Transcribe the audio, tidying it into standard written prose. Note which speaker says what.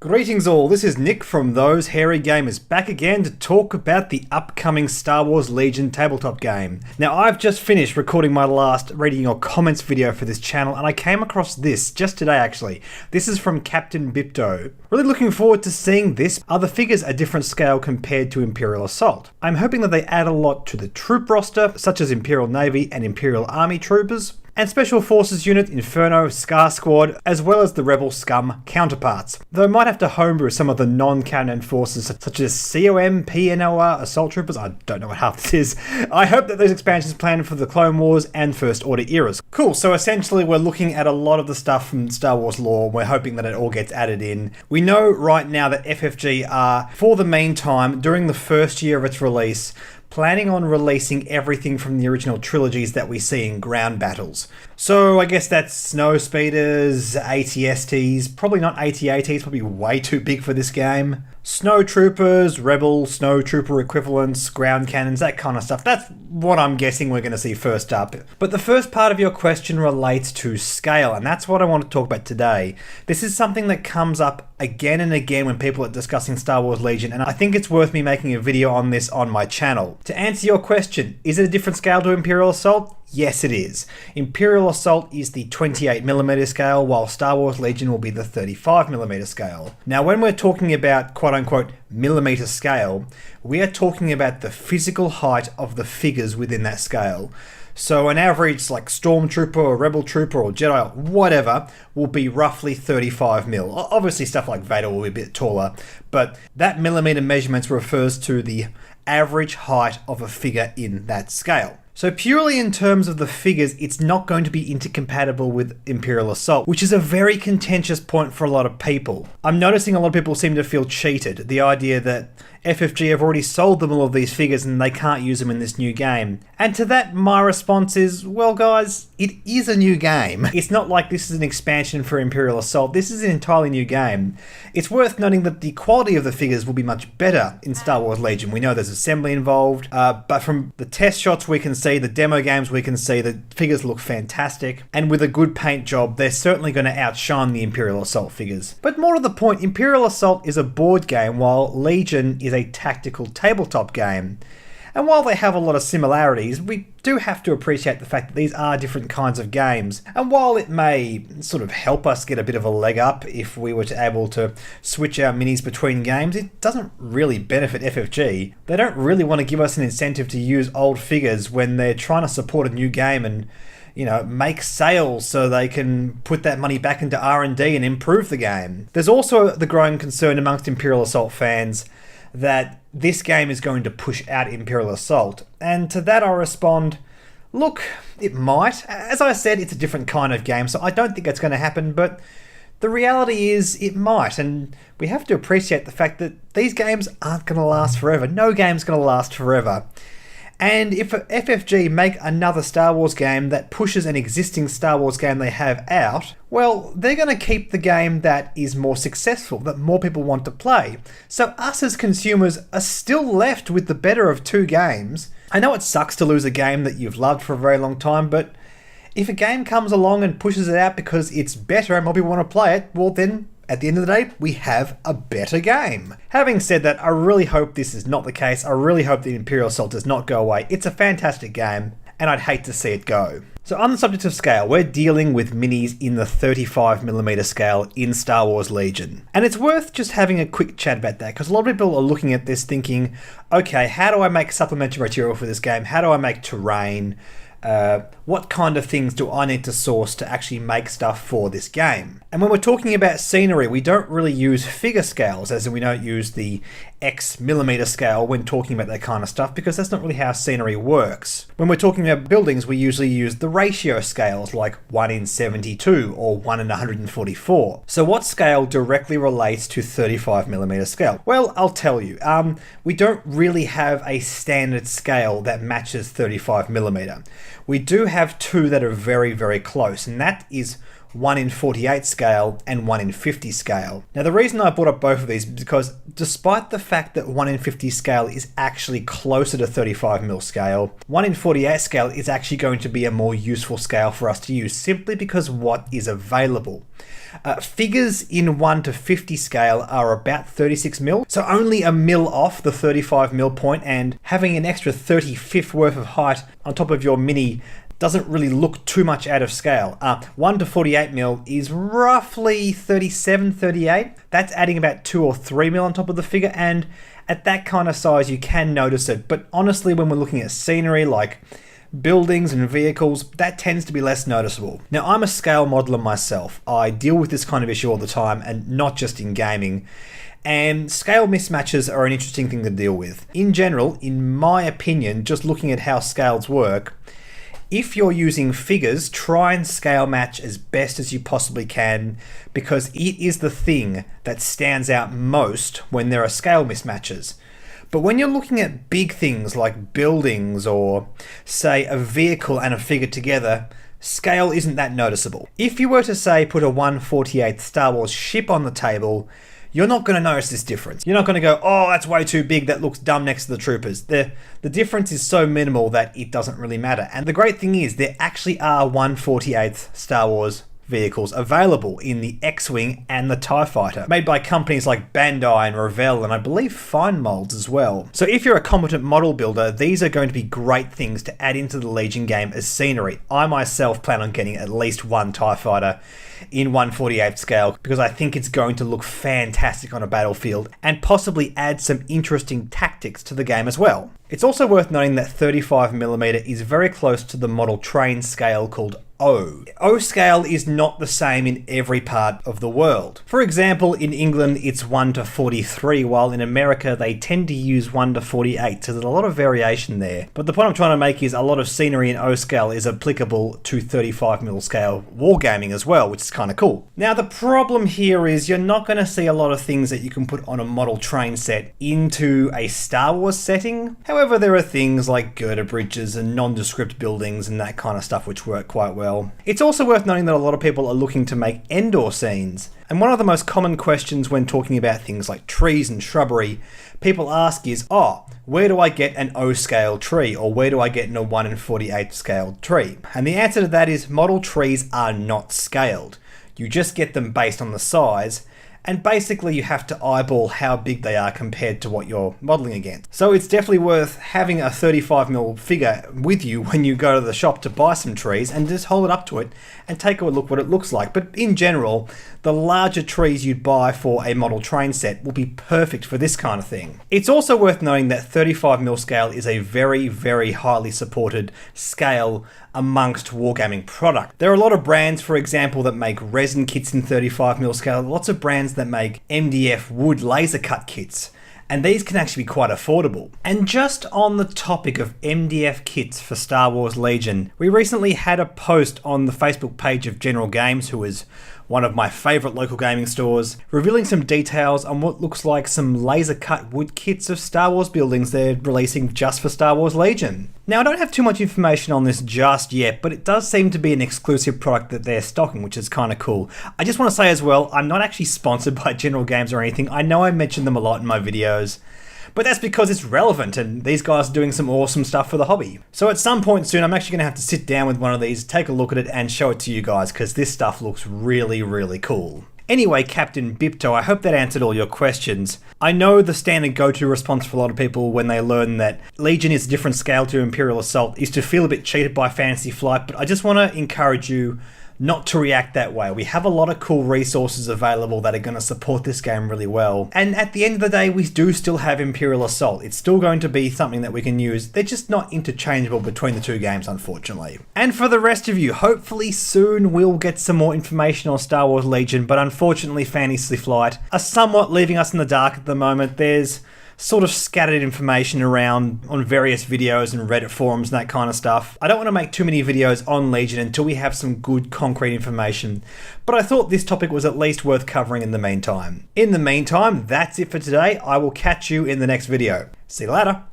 Speaker 1: Greetings all, this is Nick from Those Hairy Gamers, back again to talk about the upcoming Star Wars Legion tabletop game. Now I've just finished recording my last reading your comments video for this channel and I came across this just today actually. This is from Captain Bipto. Really looking forward to seeing this. Are the figures a different scale compared to Imperial Assault? I'm hoping that they add a lot to the troop roster, such as Imperial Navy and Imperial Army troopers, and Special Forces Unit, Inferno, Scar Squad, as well as the Rebel Scum counterparts. Though I might have to homebrew some of the non-canon forces such as COM, PNOR, Assault Troopers, I don't know what half this is. I hope that those expansions planned for the Clone Wars and First Order eras. Cool, so essentially we're looking at a lot of the stuff from Star Wars lore, we're hoping that it all gets added in. We know right now that FFG are, for the meantime, during the first year of its release, planning on releasing everything from the original trilogies that we see in ground battles. So I guess that's Snow Speeders, AT-STs, probably not AT-ATs, probably way too big for this game. Snow Troopers, Rebel, Snow Trooper equivalents, ground cannons, that kind of stuff. That's what I'm guessing we're going to see first up. But the first part of your question relates to scale, and that's what I want to talk about today. This is something that comes up again and again when people are discussing Star Wars Legion, and I think it's worth me making a video on this on my channel. To answer your question, is it a different scale to Imperial Assault? Yes, it is. Imperial Assault is the 28mm scale, while Star Wars Legion will be the 35mm scale. Now, when we're talking about quote-unquote millimeter scale, we are talking about the physical height of the figures within that scale. So an average like Stormtrooper or Rebel Trooper or Jedi or whatever will be roughly 35mm. Obviously stuff like Vader will be a bit taller, but that millimeter measurements refers to the average height of a figure in that scale. So purely in terms of the figures, it's not going to be intercompatible with Imperial Assault, which is a very contentious point for a lot of people. I'm noticing a lot of people seem to feel cheated. The idea that FFG have already sold them all of these figures and they can't use them in this new game. And to that, my response is, well guys, it is a new game. It's not like this is an expansion for Imperial Assault. This is an entirely new game. It's worth noting that the quality of the figures will be much better in Star Wars Legion. We know there's assembly involved, but from the test shots we can see, the demo games we can see, the figures look fantastic. And with a good paint job, they're certainly going to outshine the Imperial Assault figures. But more to the point, Imperial Assault is a board game while Legion is a tactical tabletop game. And while they have a lot of similarities, we do have to appreciate the fact that these are different kinds of games. And while it may sort of help us get a bit of a leg up if we were to able to switch our minis between games, it doesn't really benefit FFG. They don't really want to give us an incentive to use old figures when they're trying to support a new game and, you know, make sales so they can put that money back into R&D and improve the game. There's also the growing concern amongst Imperial Assault fans that this game is going to push out Imperial Assault. And to that I respond, look, it might. As I said, it's a different kind of game, so I don't think it's going to happen, but the reality is it might, and we have to appreciate the fact that these games aren't going to last forever. No game's going to last forever. And if FFG make another Star Wars game that pushes an existing Star Wars game they have out, well, they're going to keep the game that is more successful, that more people want to play. So us as consumers are still left with the better of two games. I know it sucks to lose a game that you've loved for a very long time, but if a game comes along and pushes it out because it's better and more people want to play it, well then, at the end of the day, we have a better game. Having said that, I really hope this is not the case. I really hope the Imperial Assault does not go away. It's a fantastic game, and I'd hate to see it go. So on the subject of scale, we're dealing with minis in the 35mm scale in Star Wars Legion. And it's worth just having a quick chat about that, because a lot of people are looking at this thinking, okay, how do I make supplementary material for this game? How do I make terrain? What kind of things do I need to source to actually make stuff for this game? And when we're talking about scenery, we don't really use figure scales, as in we don't use the X millimeter scale when talking about that kind of stuff, because that's not really how scenery works. When we're talking about buildings, we usually use the ratio scales, like 1 in 72 or 1 in 144. So what scale directly relates to 35mm scale? Well, I'll tell you. We don't really have a standard scale that matches 35mm. We do have two that are very, very close, and that is 1 in 48 scale and 1 in 50 scale. Now the reason I brought up both of these is because despite the fact that 1 in 50 scale is actually closer to 35mm scale, 1 in 48 scale is actually going to be a more useful scale for us to use simply because what is available. Figures in 1 to 50 scale are about 36mm, so only a mil off the 35mm point, and having an extra 35th worth of height on top of your mini doesn't really look too much out of scale. 1 to 48mm is roughly 37, 38. That's adding about 2 or 3mm on top of the figure, and at that kind of size you can notice it. But honestly, when we're looking at scenery like buildings and vehicles, that tends to be less noticeable. Now, I'm a scale modeler myself. I deal with this kind of issue all the time, and not just in gaming. And scale mismatches are an interesting thing to deal with. In general, in my opinion, just looking at how scales work, if you're using figures, try and scale match as best as you possibly can, because it is the thing that stands out most when there are scale mismatches. But when you're looking at big things like buildings or, say, a vehicle and a figure together, scale isn't that noticeable. If you were to, say, put a 1/48 Star Wars ship on the table, you're not going to notice this difference. You're not going to go, oh, that's way too big, that looks dumb next to the troopers. The difference is so minimal that it doesn't really matter. And the great thing is, there actually are 1/48 Star Wars vehicles available in the X-Wing and the TIE Fighter, made by companies like Bandai and Revell, and I believe Fine Molds as well. So if you're a competent model builder, these are going to be great things to add into the Legion game as scenery. I myself plan on getting at least one TIE Fighter in 1/48 scale because I think it's going to look fantastic on a battlefield and possibly add some interesting tactics to the game as well. It's also worth noting that 35mm is very close to the model train scale called O. O scale is not the same in every part of the world. For example, in England it's 1 to 43, while in America they tend to use 1 to 48, so there's a lot of variation there. But the point I'm trying to make is a lot of scenery in O scale is applicable to 35mm scale wargaming as well, which is kind of cool. Now the problem here is you're not going to see a lot of things that you can put on a model train set into a Star Wars setting. However, there are things like girder bridges and nondescript buildings and that kind of stuff which work quite well. It's also worth noting that a lot of people are looking to make Endor scenes. And one of the most common questions when talking about things like trees and shrubbery, people ask is, where do I get an O scale tree? Or where do I get a 1 in 48 scale tree? And the answer to that is model trees are not scaled. You just get them based on the size, and basically you have to eyeball how big they are compared to what you're modeling against. So it's definitely worth having a 35mm figure with you when you go to the shop to buy some trees, and just hold it up to it and take a look what it looks like. But in general, the larger trees you'd buy for a model train set will be perfect for this kind of thing. It's also worth noting that 35mm scale is a very, very highly supported scale amongst wargaming product. There are a lot of brands, for example, that make resin kits in 35mm scale, lots of brands that make MDF wood laser cut kits, and these can actually be quite affordable. And just on the topic of MDF kits for Star Wars Legion, we recently had a post on the Facebook page of General Games, who is one of my favourite local gaming stores, revealing some details on what looks like some laser cut wood kits of Star Wars buildings they're releasing just for Star Wars Legion. Now, I don't have too much information on this just yet, but it does seem to be an exclusive product that they're stocking, which is kind of cool. I just want to say as well, I'm not actually sponsored by General Games or anything. I know I mention them a lot in my videos, but that's because it's relevant and these guys are doing some awesome stuff for the hobby. So at some point soon, I'm actually going to have to sit down with one of these, take a look at it and show it to you guys, because this stuff looks really, really cool. Anyway, Captain Bipto, I hope that answered all your questions. I know the standard go-to response for a lot of people when they learn that Legion is a different scale to Imperial Assault is to feel a bit cheated by Fantasy Flight, but I just want to encourage you not to react that way. We have a lot of cool resources available that are going to support this game really well. And at the end of the day, we do still have Imperial Assault. It's still going to be something that we can use. They're just not interchangeable between the two games, unfortunately. And for the rest of you, hopefully soon we'll get some more information on Star Wars Legion, but unfortunately Fantasy Flight are somewhat leaving us in the dark at the moment. There's sort of scattered information around on various videos and Reddit forums and that kind of stuff. I don't want to make too many videos on Legion until we have some good concrete information, but I thought this topic was at least worth covering in the meantime. In the meantime, that's it for today. I will catch you in the next video. See you later.